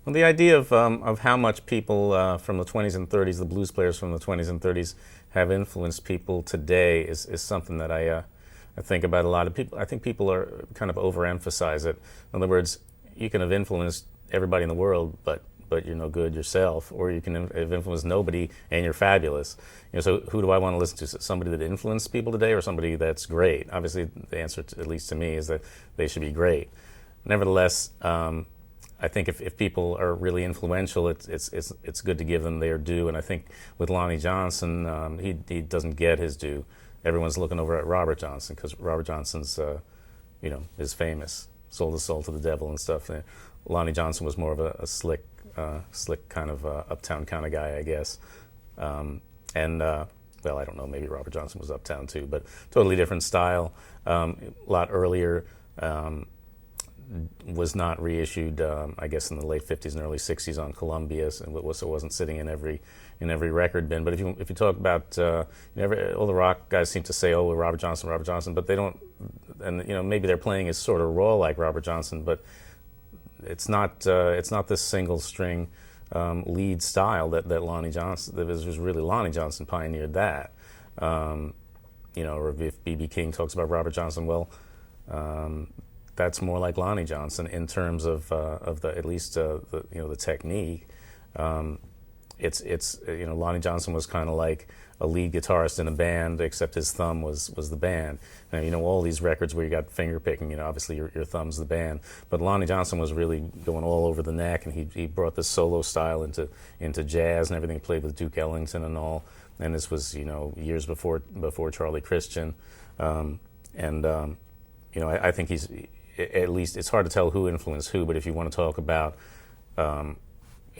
Well, the idea of how much people from the 20s and 30s, the blues players from the 20s and 30s, have influenced people today is something that I think about a lot of people. I think people are kind of overemphasize it. In other words, you can have influenced everybody in the world, but you're no good yourself, or you can have influenced nobody and you're fabulous. So who do I want to listen to? Somebody that influenced people today, or somebody that's great? Obviously, the answer, at least to me, is that they should be great. Nevertheless, I think if people are really influential, it's good to give them their due. And I think with Lonnie Johnson, he doesn't get his due. Everyone's looking over at Robert Johnson because Robert Johnson's, is famous, sold his soul to the devil and stuff. Lonnie Johnson was more of a slick kind of uptown kind of guy, I guess. Well, I don't know, maybe Robert Johnson was uptown too, but totally different style. A lot earlier. Was not reissued, I guess, in the late 50s and early 60s on Columbia, so it wasn't sitting in every record bin. But if you talk about all the rock guys seem to say, oh, Robert Johnson, but they don't. And maybe their playing is sort of raw like Robert Johnson, but it's not this single string lead style that Lonnie Johnson. That was really Lonnie Johnson pioneered that. Or if B.B. King talks about Robert Johnson, well. That's more like Lonnie Johnson in terms of the at least the technique. Lonnie Johnson was kind of like a lead guitarist in a band, except his thumb was the band. Now, all these records where you got finger picking, obviously your thumb's the band. But Lonnie Johnson was really going all over the neck, and he brought this solo style into jazz and everything. He played with Duke Ellington and all. And this was years before Charlie Christian, I think he's. At least it's hard to tell who influenced who, but if you want to talk about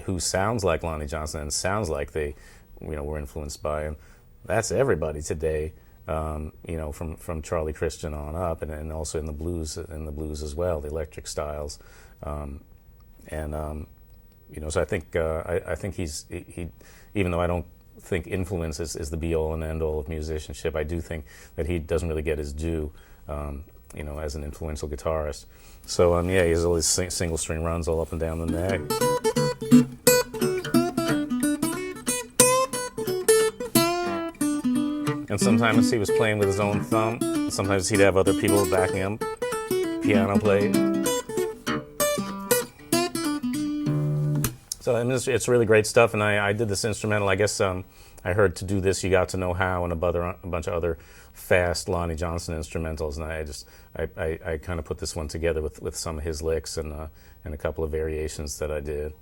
who sounds like Lonnie Johnson and sounds like they, were influenced by him, that's everybody today. From Charlie Christian on up, and also in the blues as well, the electric styles, so I think he even though I don't think influence is the be all and end all of musicianship, I do think that he doesn't really get his due. As an influential guitarist. So, he has all these single string runs all up and down the neck. And sometimes he was playing with his own thumb, and sometimes he'd have other people backing him, piano played. So, it's really great stuff, and I did this instrumental. I guess I heard to do this, you got to know how, and a bunch of other fast Lonnie Johnson instrumentals, and I kind of put this one together with some of his licks and a couple of variations that I did.